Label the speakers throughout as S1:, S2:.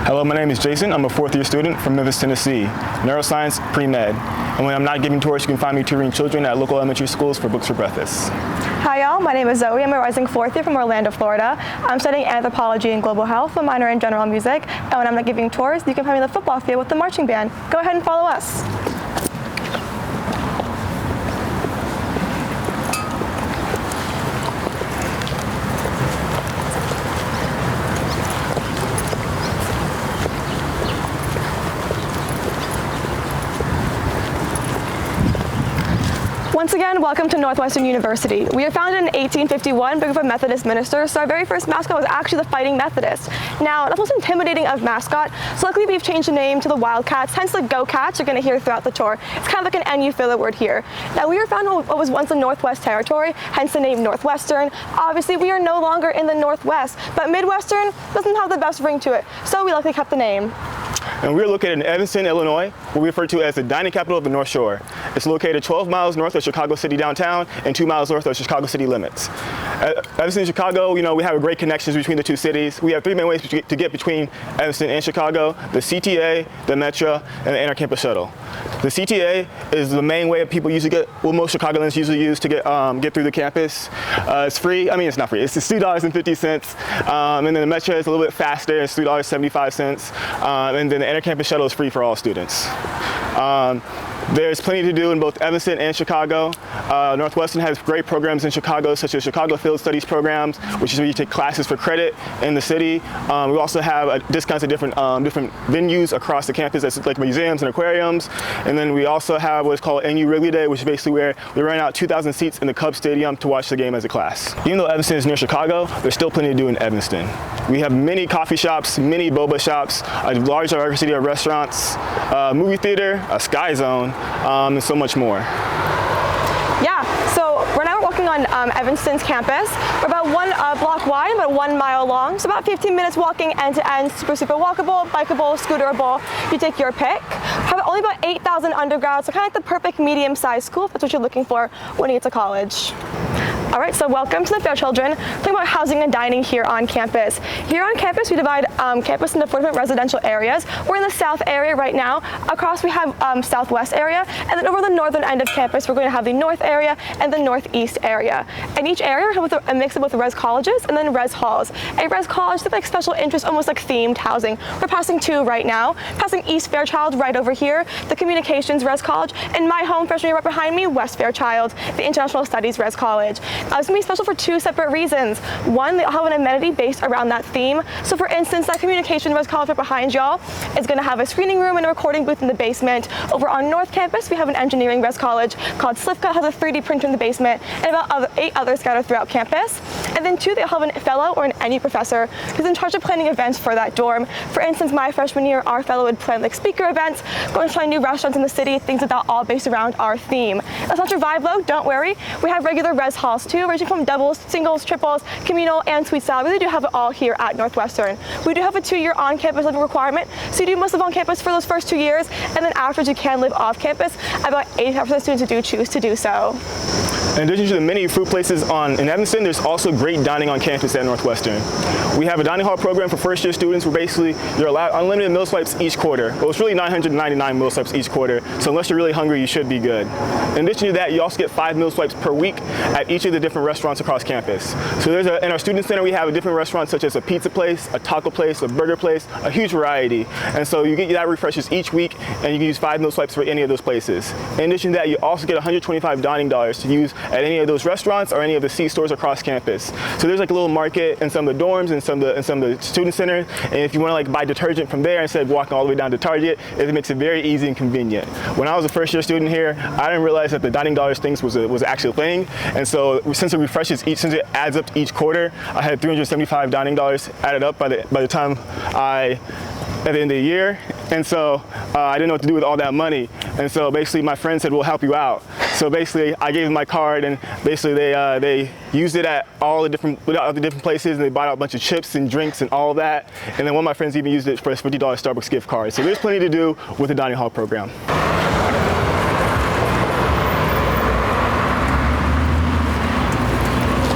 S1: Hello, my name is Jason. I'm a fourth-year student from Memphis, Tennessee, neuroscience pre-med. And when I'm not giving tours, you can find me tutoring children at local elementary schools for books for breakfast.
S2: Hi y'all, my name is Zoey. I'm a rising fourth year from Orlando, Florida. I'm studying anthropology and global health, a minor in general music. And when I'm not giving tours, you can find me on the football field with the marching band. Go ahead and follow us. Once again, welcome to Northwestern University. We were founded in 1851 by a group of Methodist ministers, so our very first mascot was actually the Fighting Methodist. Now, that's most intimidating of mascot, so luckily we've changed the name to the Wildcats, hence the Go Cats you're going to hear throughout the tour. It's kind of like an NU filler word here. Now, we were founded in what was once the Northwest Territory, hence the name Northwestern. Obviously, we are no longer in the Northwest, but Midwestern doesn't have the best ring to it, so we luckily kept the name.
S1: And we're located in Evanston, Illinois, what we refer to as the dining capital of the North Shore. It's located 12 miles north of Chicago City downtown and 2 miles north of Chicago City limits. Evanston and Chicago, we have great connections between the two cities. We have three main ways to get between Evanston and Chicago: the CTA, the Metro, and the inter-campus shuttle. The CTA is the main way people usually get, most Chicagoans usually use to get through the campus. It's free. I mean, it's not free. It's $2.50. And then the Metro is a little bit faster. It's $3.75. And then the inter-campus shuttle is free for all students. There's plenty to do in both Evanston and Chicago. Northwestern has great programs in Chicago, such as Chicago Field Studies programs, which is where you take classes for credit in the city. We also have discounts at different venues across the campus, that's like museums and aquariums. And then we also have what's called NU Wrigley Day, which is basically where we rent out 2,000 seats in the Cubs Stadium to watch the game as a class. Even though Evanston is near Chicago, there's still plenty to do in Evanston. We have many coffee shops, many boba shops, a large diversity of restaurants, movie theater, a Sky Zone, and so much more.
S2: Yeah, so right now we're walking on Evanston's campus. We're about one block wide, about 1 mile long, so about 15 minutes walking end to end, super walkable, bikeable, scooterable. You take your pick. Have only about 8,000 undergrads, so kind of like the perfect medium-sized school if that's what you're looking for when you get to college. All right, so welcome to the Fair Children. Talking about housing and dining here on campus. Here on campus, we divide campus into 4 different residential areas. We're in the south area right now. Across, we have southwest area, and then over the northern end of campus, we're going to have the north area and the northeast area. And each area we have a mix of both res colleges and then res halls. A res college is like special interest, almost like themed housing. We're passing 2 right now. Passing East Fairchild right over here, the Communications Res College, and my home freshman year right behind me, West Fairchild, the International Studies Res College. It's going to be special for 2 separate reasons. One, they'll have an amenity based around that theme. So for instance, that Communication Res College right behind y'all is going to have a screening room and a recording booth in the basement. Over on North Campus, we have an engineering res college called Slivka, has a 3D printer in the basement, and about 8 others scattered throughout campus. And then 2, they'll have a fellow or an NU professor who's in charge of planning events for that dorm. For instance, my freshman year, our fellow would plan like speaker events, going to try new restaurants in the city, things like that, all based around our theme. That's not your vibe though, don't worry. We have regular res halls too, ranging from doubles, singles, triples, communal, and suite style. We really do have it all here at Northwestern. We do have a 2-year on-campus living requirement, so you do must live on campus for those first 2 years, and then afterwards you can live off campus. About 85% of students do choose to do so.
S1: In addition to the many food places in Evanston, there's also great dining on campus at Northwestern. We have a dining hall program for first-year students where basically you're allowed unlimited meal swipes each quarter. Well, it's really 999 meal swipes each quarter, so unless you're really hungry, you should be good. In addition to that, you also get 5 meal swipes per week at each of the different restaurants across campus. So in our student center, we have a different restaurants such as a pizza place, a taco place, a burger place, a huge variety. And so you get that refreshes each week, and you can use 5 meal swipes for any of those places. In addition to that, you also get $125 dining dollars to use at any of those restaurants or any of the C stores across campus. So there's like a little market in some of the dorms and some of the student centers. And if you want to like buy detergent from there instead of walking all the way down to Target, it makes it very easy and convenient. When I was a first-year student here, I didn't realize that the dining dollars things was actually a thing. And so since it refreshes since it adds up to each quarter, I had $375 dining dollars added up by the time at the end of the year. And so I didn't know what to do with all that money. And so basically my friend said, we'll help you out. So basically I gave them my card, and basically they used it at all the different places, and they bought out a bunch of chips and drinks and all of that. And then one of my friends even used it for his $50 Starbucks gift card. So there's plenty to do with the dining hall program.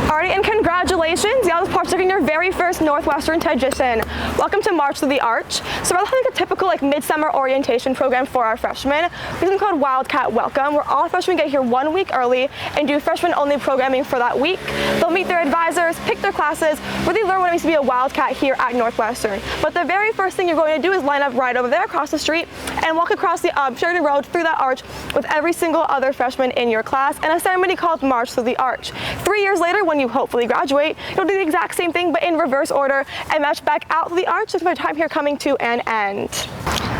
S2: Alrighty, and congrats Congratulations, y'all are partaking in your very first Northwestern tradition. Welcome to March Through the Arch. So rather than like a typical midsummer orientation program for our freshmen, we have something called Wildcat Welcome, where all freshmen get here 1 week early and do freshman-only programming for that week. They'll meet their advisors, pick their classes, really learn what it means to be a Wildcat here at Northwestern. But the very first thing you're going to do is line up right over there across the street and walk across the Sheridan Road through that arch with every single other freshman in your class in a ceremony called March Through the Arch. 3 years later, when you hopefully graduate, you'll do the exact same thing but in reverse order and march back out to the arch with my time here coming to an end.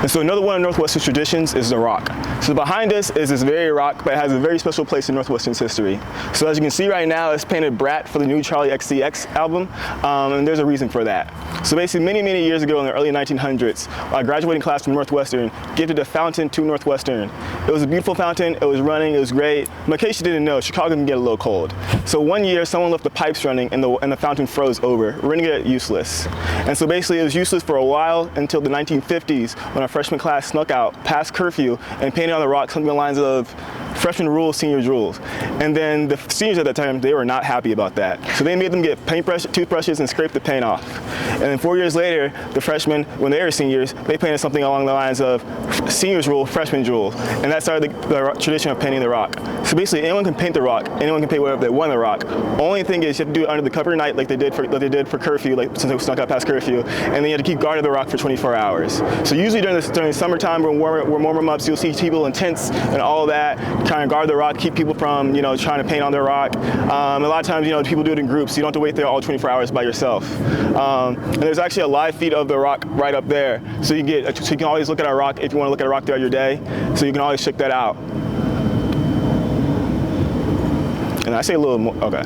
S1: And so another one of Northwestern's traditions is the rock. So behind us is this very rock, but it has a very special place in Northwestern's history. So as you can see right now, it's painted Brat for the new Charlie XCX album, and there's a reason for that. So basically many years ago in the early 1900s, a graduating class from Northwestern gifted a fountain to Northwestern. It was a beautiful fountain, it was running, it was great. But in case you didn't know, Chicago can get a little cold. So one year, someone left the pipes running and the fountain froze over, rendering it useless. And so basically it was useless for a while until the 1950s when our freshman class snuck out past curfew and painted on the rock something along the lines of freshman rules, seniors rules. And then the seniors at that time, they were not happy about that. So they made them get toothbrushes and scrape the paint off. And then 4 years later, the freshmen, when they were seniors, they painted something along the lines of seniors rule, freshman rule. And that started the tradition of painting the rock. So basically anyone can paint the rock, anyone can paint whatever they want the rock. Only thing is you have to do it under the cover of night like they did for curfew, since they snuck out past curfew. And then you have to keep guard of the rock for 24 hours. So usually during summertime when we're warm them up, so you'll see people in tents and all of that, trying to guard the rock, keep people from trying to paint on their rock. A lot of times people do it in groups, so you don't have to wait there all 24 hours by yourself. And there's actually a live feed of the rock right up there, so you can always look at our rock if you want to look at a rock throughout your day. So you can always check that out. And I say a little more, okay.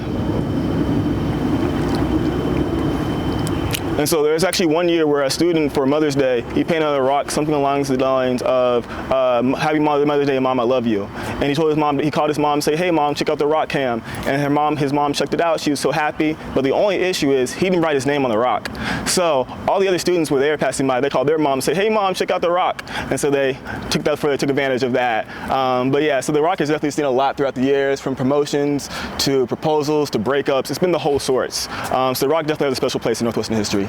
S1: And so there's actually one year where a student for Mother's Day, he painted on the rock something along the lines of, Happy Mother's Day, Mom, I love you. And he told his mom, he called his mom and said, hey Mom, check out the rock cam. And his mom checked it out, she was so happy. But the only issue is he didn't write his name on the rock. So all the other students were there passing by, they called their mom and said, hey Mom, check out the rock. And so they took advantage of that. But yeah, so the rock has definitely seen a lot throughout the years, from promotions to proposals to breakups. It's been the whole sorts. So the rock definitely has a special place in Northwestern history.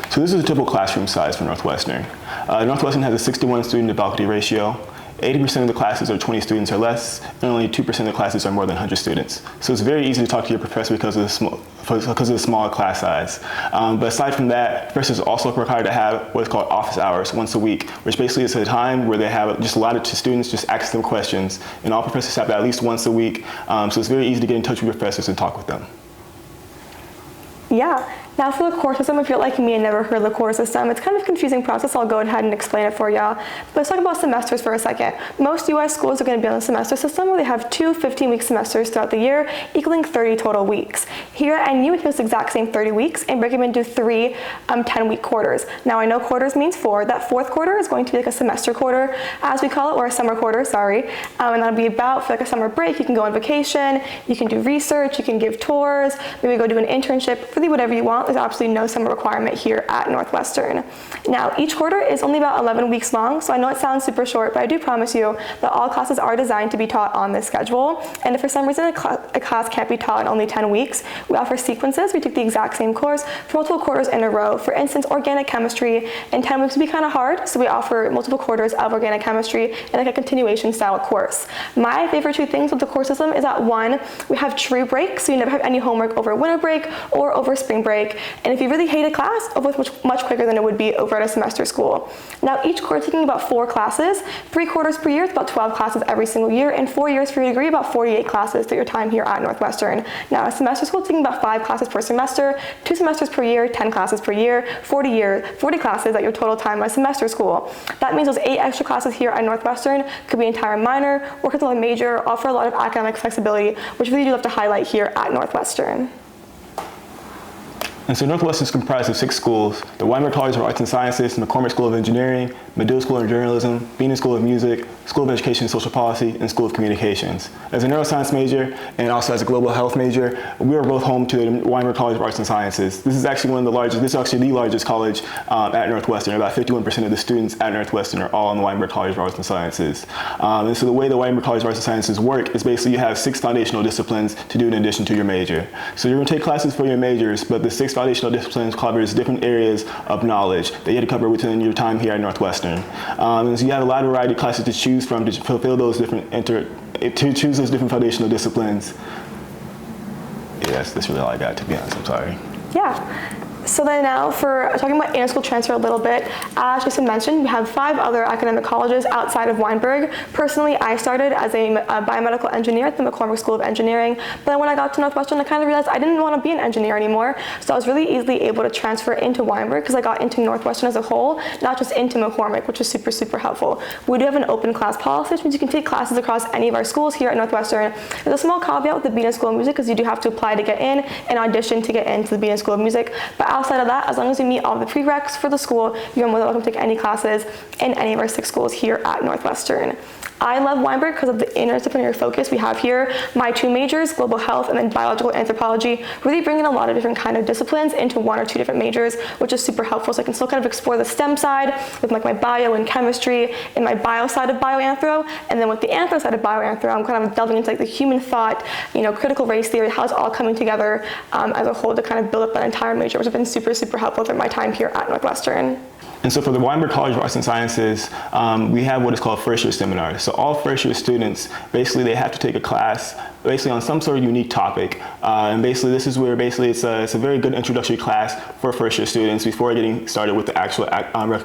S1: So this is a typical classroom size for Northwestern. Northwestern has a 61 student to faculty ratio. 80% of the classes are 20 students or less, and only 2% of the classes are more than 100 students. So it's very easy to talk to your professor because of the small class size. But aside from that, professors are also required to have what's called office hours once a week, which basically is a time where they have just allotted to students, just ask them questions. And all professors have that at least once a week. So it's very easy to get in touch with your professors and talk with them.
S2: Yeah. Now for the core system, if you're like me and never heard of the core system, it's kind of a confusing process. I'll go ahead and explain it for y'all. But let's talk about semesters for a second. Most US schools are going to be on the semester system where they have 2 15-week semesters throughout the year, equaling 30 total weeks. Here at NU, we take this exact same 30 weeks and break them into 3 10-week quarters. Now I know quarters means 4. That 4th quarter is going to be like a semester quarter, as we call it, or a summer quarter, sorry. And that'll be about, for like a summer break, you can go on vacation, you can do research, you can give tours, maybe go do an internship, really whatever you want. There's absolutely no summer requirement here at Northwestern. Now, each quarter is only about 11 weeks long, so I know it sounds super short, but I do promise you that all classes are designed to be taught on this schedule. And if for some reason a class can't be taught in only 10 weeks, we offer sequences. We take the exact same course for multiple quarters in a row. For instance, organic chemistry in 10 weeks would be kind of hard, so we offer multiple quarters of organic chemistry and like a continuation style course. My favorite 2 things with the course system is that 1, we have true breaks, so you never have any homework over winter break or over spring break. And if you really hate a class, over much quicker than it would be over at a semester school. Now each quarter is taking about 4 classes, 3 quarters per year, it's about 12 classes every single year, and 4 years for your degree, about 48 classes through your time here at Northwestern. Now a semester school is taking about 5 classes per semester, 2 semesters per year, 10 classes per year, 40 classes at your total time at semester school. That means those 8 extra classes here at Northwestern could be entire minor, work with a major, offer a lot of academic flexibility, which we really do have to highlight here at Northwestern.
S1: And so Northwestern is comprised of 6 schools: the Weinberg College of Arts and Sciences, McCormick School of Engineering, Medill School of Journalism, Beaton School of Music, School of Education and Social Policy, and School of Communications. As a neuroscience major and also as a global health major, we are both home to the Weinberg College of Arts and Sciences. This is actually the largest college at Northwestern. About 51% of the students at Northwestern are all in the Weinberg College of Arts and Sciences. And so the way the Weinberg College of Arts and Sciences work is basically you have 6 foundational disciplines to do in addition to your major. So you're going to take classes for your majors, but the 6 foundational disciplines covers different areas of knowledge that you have to cover within your time here at Northwestern. And so you have a lot of variety of classes to choose from to fulfill those different foundational disciplines. Yes, that's really all I got, to be honest. I'm sorry.
S2: Yeah. So then now for talking about inter-school transfer a little bit, as Jason mentioned, we have 5 other academic colleges outside of Weinberg. Personally, I started as a biomedical engineer at the McCormick School of Engineering, but then when I got to Northwestern, I kind of realized I didn't want to be an engineer anymore, so I was really easily able to transfer into Weinberg because I got into Northwestern as a whole, not just into McCormick, which is super, super helpful. We do have an open class policy, which means you can take classes across any of our schools here at Northwestern. There's a small caveat with the Beaton School of Music because you do have to apply to get in and audition to get into the Beaton School of Music, but outside of that, as long as you meet all the prereqs for the school, you're more than welcome to take any classes in any of our 6 schools here at Northwestern. I love Weinberg because of the interdisciplinary focus we have here. My 2 majors, global health and then biological anthropology, really bring in a lot of different kind of disciplines into 1 or 2 different majors, which is super helpful. So I can still kind of explore the STEM side with like my bio and chemistry and my bio side of bioanthro, and then with the anthro side of bioanthro, I'm kind of delving into like the human thought, critical race theory, how it's all coming together as a whole to kind of build up that entire major, which has been super, super helpful through my time here at Northwestern.
S1: And so for the Weinberg College of Arts and Sciences, we have what is called first-year seminars. So all first-year students, basically they have to take a class basically on some sort of unique topic. And basically this is where basically it's a very good introductory class for first-year students before getting started with the actual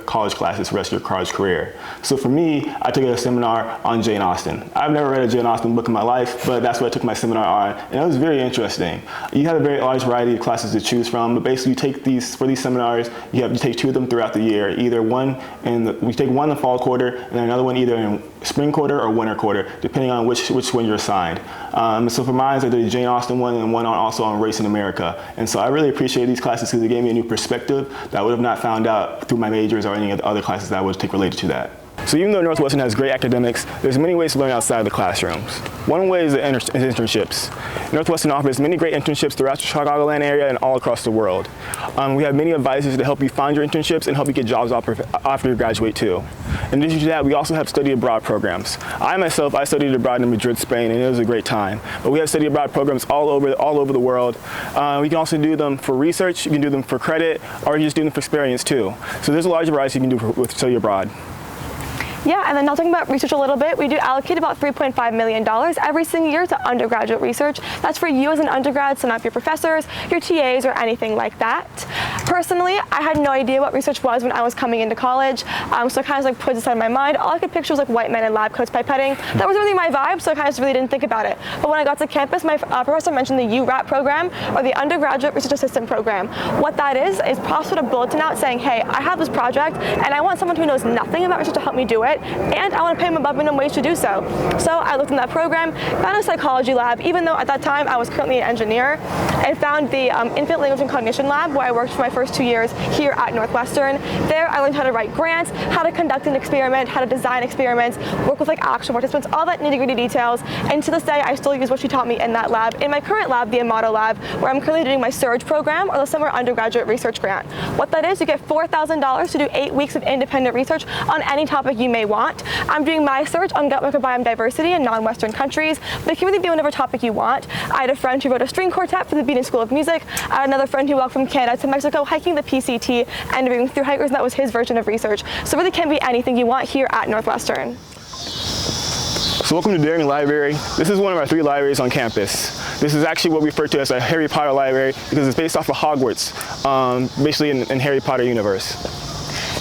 S1: college classes for the rest of your college career. So for me, I took a seminar on Jane Austen. I've never read a Jane Austen book in my life, but that's what I took my seminar on, and it was very interesting. You have a very large variety of classes to choose from, but basically you take for these seminars, you take 2 of them throughout the year. Either we take one in the fall quarter and then another one either in spring quarter or winter quarter, depending on which one you're assigned. So for mine, I did a Jane Austen one and one also on race in America. And so I really appreciate these classes because they gave me a new perspective that I would have not found out through my majors or any of the other classes that I would take related to that. So even though Northwestern has great academics, there's many ways to learn outside of the classrooms. One way is internships. Northwestern offers many great internships throughout the Chicagoland area and all across the world. We have many advisors to help you find your internships and help you get jobs after you graduate too. In addition to that, we also have study abroad programs. I studied abroad in Madrid, Spain, and it was a great time. But we have study abroad programs all over the world. We can also do them for research, you can do them for credit, or you just do them for experience too. So there's a large variety you can do with study abroad.
S2: Yeah, and then now talking about research a little bit, we do allocate about $3.5 million every single year to undergraduate research. That's for you as an undergrad, so not your professors, your TAs, or anything like that. Personally, I had no idea what research was when I was coming into college, so I kind of like put this out of my mind. All I could picture was like white men in lab coats pipetting. That was really my vibe, so I kind of just really didn't think about it. But when I got to campus, my professor mentioned the URAP program, or the Undergraduate Research Assistant Program. What that is profs put a bulletin out saying, hey, I have this project, and I want someone who knows nothing about research to help me do it, and I want to pay them above minimum wage to do so. So I looked in that program, found a psychology lab, even though at that time I was currently an engineer, and found the Infant Language and Cognition Lab, where I worked for my first 2 years here at Northwestern. There I learned how to write grants, how to conduct an experiment, how to design experiments, work with like actual participants, all that nitty-gritty details. And to this day, I still use what she taught me in that lab. In my current lab, the Amato Lab, where I'm currently doing my SURGE program, or the Summer Undergraduate Research Grant. What that is, you get $4,000 to do 8 weeks of independent research on any topic you may want. I'm doing my search on gut microbiome diversity in non-Western countries, but it can really be whatever topic you want. I had a friend who wrote a string quartet for the Beaton School of Music. I had another friend who walked from Canada to Mexico hiking the PCT and interviewing through hikers, and that was his version of research. So it really can be anything you want here at Northwestern.
S1: So welcome to Daring Library. This is one of our 3 libraries on campus. This is actually what we refer to as a Harry Potter library because it's based off of Hogwarts, basically in Harry Potter universe.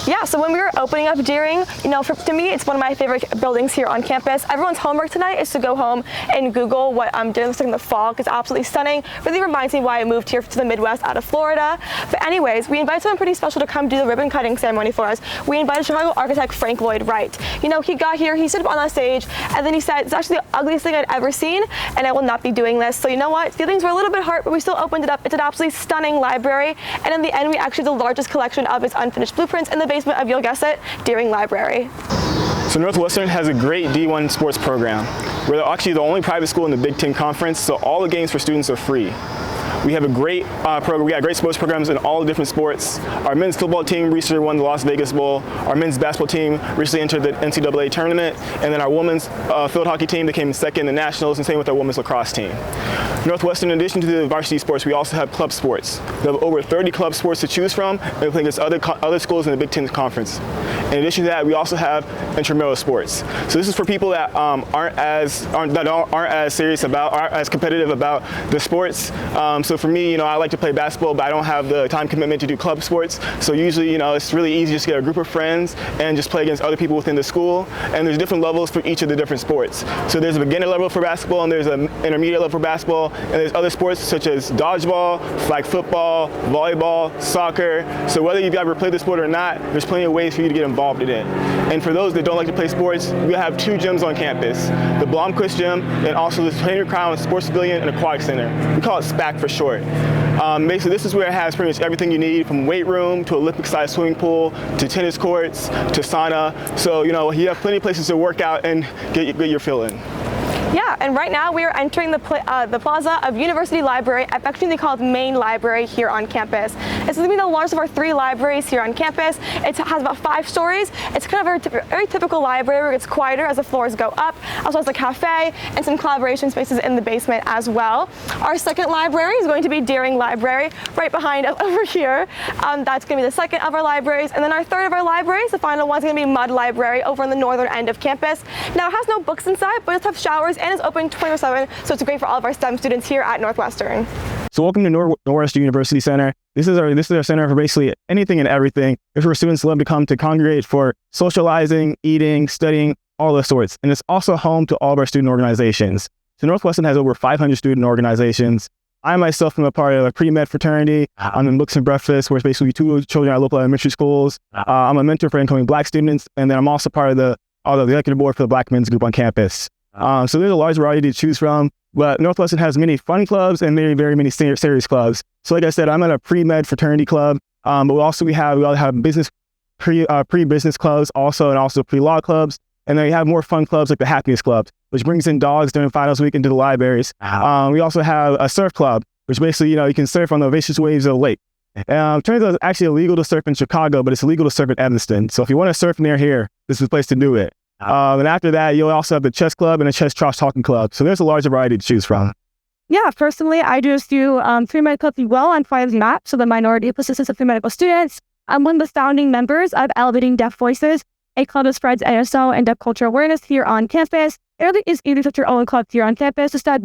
S2: Yeah, so when we were opening up Deering, to me, it's one of my favorite buildings here on campus. Everyone's homework tonight is to go home and Google what Deering looks like in the fall. It's absolutely stunning. Really reminds me why I moved here to the Midwest out of Florida. But anyways, we invited someone pretty special to come do the ribbon cutting ceremony for us. We invited Chicago architect Frank Lloyd Wright. He got here, he stood up on that stage, and then he said, it's actually the ugliest thing I'd ever seen, and I will not be doing this. So you know what? Feelings were a little bit hurt, but we still opened it up. It's an absolutely stunning library, and in the end, we actually have the largest collection of its unfinished blueprints in the basement of, you'll guess it, Deering Library.
S1: So Northwestern has a great D1 sports program. We're actually the only private school in the Big Ten Conference, so all the games for students are free. We have a great program. We got great sports programs in all the different sports. Our men's football team recently won the Las Vegas Bowl. Our men's basketball team recently entered the NCAA tournament. And then our women's field hockey team, they came second in the nationals, and same with our women's lacrosse team. Northwestern, in addition to the varsity sports, we also have club sports. We have over 30 club sports to choose from, and we play against other schools in the Big Ten Conference. In addition to that, we also have intramural sports. So this is for people that aren't as serious about, aren't as competitive about the sports. So for me, I like to play basketball, but I don't have the time commitment to do club sports. So usually, it's really easy just to get a group of friends and just play against other people within the school. And there's different levels for each of the different sports. So there's a beginner level for basketball, and there's an intermediate level for basketball, and there's other sports such as dodgeball, flag football, volleyball, soccer. So whether you've ever played the sport or not, there's plenty of ways for you to get involved in it. And for those that don't like to play sports, we have 2 gyms on campus, the Blomquist Gym and also the Trainer Crown Sports Pavilion and Aquatic Center. We call it SPAC for short. Basically, this is where it has pretty much everything you need, from weight room to Olympic-sized swimming pool to tennis courts to sauna. So, you have plenty of places to work out and get your fill in.
S2: Yeah, and right now we are entering the plaza of University Library, affectionately called Main Library here on campus. It's going to be the largest of our 3 libraries here on campus. It has about 5 stories. It's kind of a very typical library where it's quieter as the floors go up. Also has a cafe and some collaboration spaces in the basement as well. Our second library is going to be Deering Library, right behind us over here. That's going to be the second of our libraries. And then our third of our libraries, the final one, is going to be Mud Library over on the northern end of campus. Now, it has no books inside, but it does have showers and is open 24/7, so it's great for all of our STEM students here at Northwestern.
S1: So welcome to Northwestern University Center. This is our center for basically anything and everything. It's where students love to come to congregate for socializing, eating, studying, all those sorts. And it's also home to all of our student organizations. So Northwestern has over 500 student organizations. I myself am a part of a pre-med fraternity. I'm in Books and Breakfast, where it's basically 2 children at local elementary schools. I'm a mentor for incoming Black students, and then I'm also part of the executive board for the Black men's group on campus. So there's a large variety to choose from, but Northwestern has many fun clubs and very many serious clubs. So like I said, I'm at a pre-med fraternity club, but we all have business pre-business clubs also, and also pre-law clubs. And then we have more fun clubs like the Happiness Club, which brings in dogs during finals week into the libraries. We also have a surf club, which basically, you can surf on the vicious waves of the lake. Turns out it's actually illegal to surf in Chicago, but it's illegal to surf in Evanston. So if you want to surf near here, this is the place to do it. And after that, you'll also have the chess club and the chess trash talking club. So there's a larger variety to choose from.
S3: Yeah, personally, I just do pre-med club well on Fridays MAP, so the minority persistence of pre-medical students. I'm one of the founding members of Elevating Deaf Voices, a club that spreads ASL and deaf culture awareness here on campus. It really is easy to start your own club here on campus. Just that,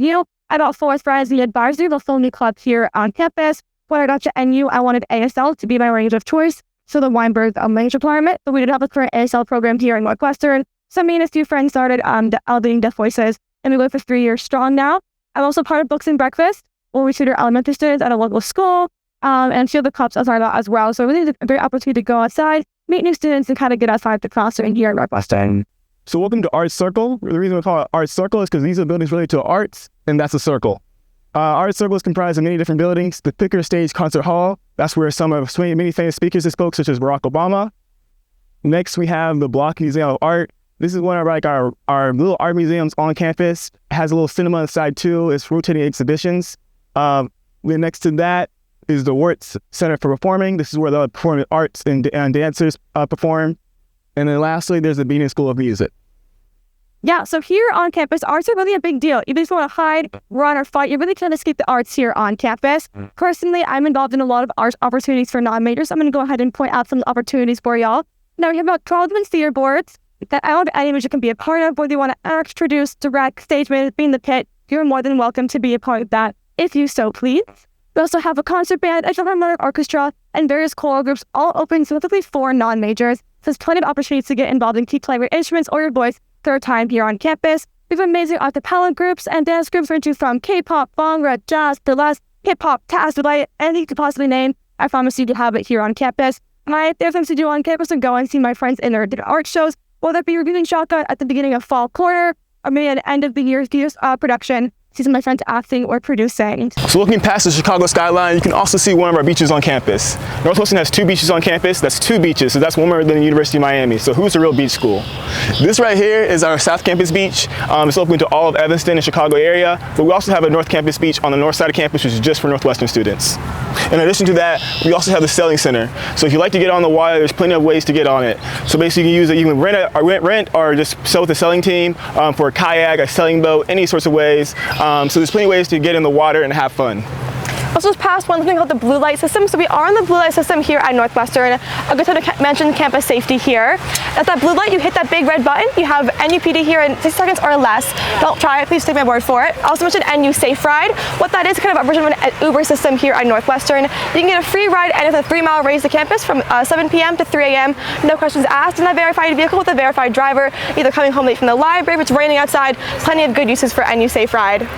S3: I got 4 friends, the advisor, the only club here on campus. When I got to NU, I wanted ASL to be my language of choice, so the Weinberg language requirement, but we did have a current ASL program here in Northwestern. So me and a few friends started the Elevating Deaf Voices, and we go for 3 years strong now. I'm also part of Books and Breakfast, where we tutor elementary students at a local school, and a few of the clubs as well. So it really is a great opportunity to go outside, meet new students, and kind of get outside the classroom here in Northwestern.
S1: So welcome to Arts Circle. The reason we call it Arts Circle is because these are buildings related to arts, and that's a circle. Arts Circle is comprised of many different buildings. The Picker Stage Concert Hall, that's where some of many famous speakers have spoke, such as Barack Obama. Next, we have the Block Museum of Art. This is one of our little art museums on campus. It has a little cinema inside too. It's rotating exhibitions. Next to that is the Wirtz Center for Performing. This is where the performing arts and dancers perform. And then lastly, there's the Beaton School of Music.
S3: Yeah, so here on campus, arts are really a big deal. Even if you want to hide, run, or fight, you're really trying to escape the arts here on campus. Personally, I'm involved in a lot of arts opportunities for non-majors. I'm going to go ahead and point out some opportunities for y'all. Now, we have about 12 different theater boards that I don't any major can be a part of, whether you want to act, produce, direct, stage manage, be in the pit. You're more than welcome to be a part of that if you so please. We also have a concert band, a philharmonic orchestra, and various choral groups, all open specifically for non-majors. So there's plenty of opportunities to get involved in playing your instruments or your voice through time here on campus. We have amazing a cappella groups and dance groups ranging from K-pop, bhangra, jazz, burlesque, hip-hop, taz, delight, anything you could possibly name. I promise you to have it here on campus. My favorite things to do on campus are go and see my friends in their art shows, whether it be reviewing shotgun at the beginning of fall quarter, or maybe at the end of the year's production, see some of my friends acting or producing.
S1: So looking past the Chicago skyline, you can also see one of our beaches on campus. Northwestern has 2 beaches on campus. That's 2 beaches, so that's one more than the University of Miami. So who's the real beach school? This right here is our South Campus beach. It's open to all of Evanston and Chicago area, but we also have a North Campus beach on the north side of campus, which is just for Northwestern students. In addition to that, we also have the sailing center. So if you like to get on the water, there's plenty of ways to get on it. So basically you can use it, you can rent or just sail with the sailing team for a kayak, a sailing boat, any sorts of ways. So there's plenty of ways to get in the water and have fun.
S2: Also just passed one thing called the blue light system. So we are on the blue light system here at Northwestern. A good time to mention campus safety here. At that blue light, you hit that big red button. You have NUPD here in 60 seconds or less. Don't try it, please take my word for it. Also mention NU Safe Ride. What that is kind of a version of an Uber system here at Northwestern. You can get a free ride and it's a 3-mile race to campus from 7 p.m. to 3 a.m. No questions asked in that verified vehicle with a verified driver, either coming home late from the library, if it's raining outside. Plenty of good uses for NU Safe Ride.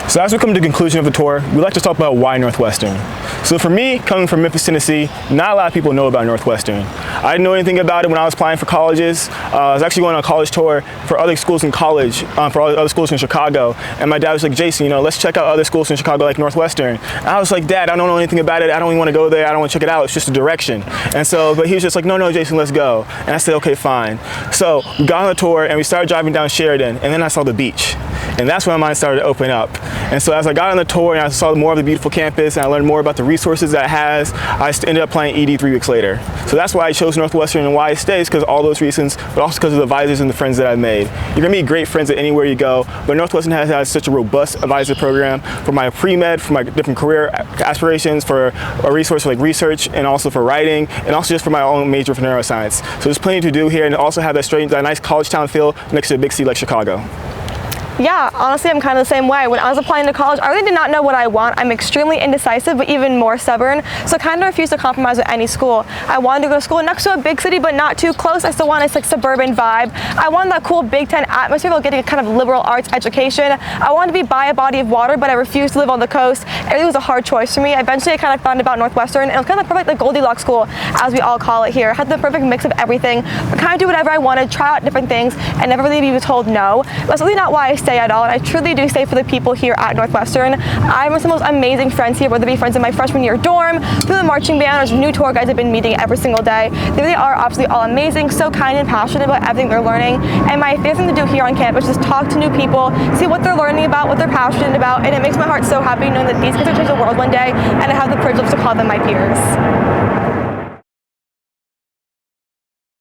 S1: So as we come to the conclusion of the tour, we'd like to talk about why Northwestern. So for me, coming from Memphis, Tennessee, not a lot of people know about Northwestern. I didn't know anything about it when I was applying for colleges. I was actually going on a college tour for other schools in college, for other schools in Chicago. And my dad was like, Jason, let's check out other schools in Chicago like Northwestern. And I was like, Dad, I don't know anything about it. I don't even want to go there. I don't want to check it out. It's just a direction. And so, but he was just like, no, Jason, let's go. And I said, okay, fine. So we got on the tour and we started driving down Sheridan, and then I saw the beach. And that's when my mind started to open up. And so as I got on the tour and I saw more of the beautiful campus and I learned more about the resources that it has, I ended up applying ED 3 weeks later. So that's why I chose Northwestern and why I stay, is because of all those reasons, but also because of the advisors and the friends that I've made. You're gonna meet great friends at anywhere you go, but Northwestern has such a robust advisor program for my pre-med, for my different career aspirations, for a resource for like research, and also for writing, and also just for my own major for neuroscience. So there's plenty to do here, and also have that nice college town feel next to a big city like Chicago.
S2: Yeah, honestly, I'm kind of the same way. When I was applying to college, I really did not know what I want. I'm extremely indecisive, but even more stubborn, so I kind of refused to compromise with any school. I wanted to go to school next to a big city, but not too close. I still wanted a suburban vibe. I wanted that cool Big Ten atmosphere while getting a kind of liberal arts education. I wanted to be by a body of water, but I refused to live on the coast. It really was a hard choice for me. Eventually, I kind of found about Northwestern, and it was kind of the perfect Goldilocks school, as we all call it here. It had the perfect mix of everything, but kind of do whatever I wanted, try out different things, and never really be told no. That's really not why I stay at all, and I truly do stay for the people here at Northwestern. I have some of the most amazing friends here, whether it be friends in my freshman year dorm, through the marching band, or new tour guides I've been meeting every single day. They really are absolutely all amazing, so kind and passionate about everything they're learning. And my favorite thing to do here on campus is talk to new people, see what they're learning about, what they're passionate about, and it makes my heart so happy knowing that these kids will change the world one day, and I have the privilege to call them my peers.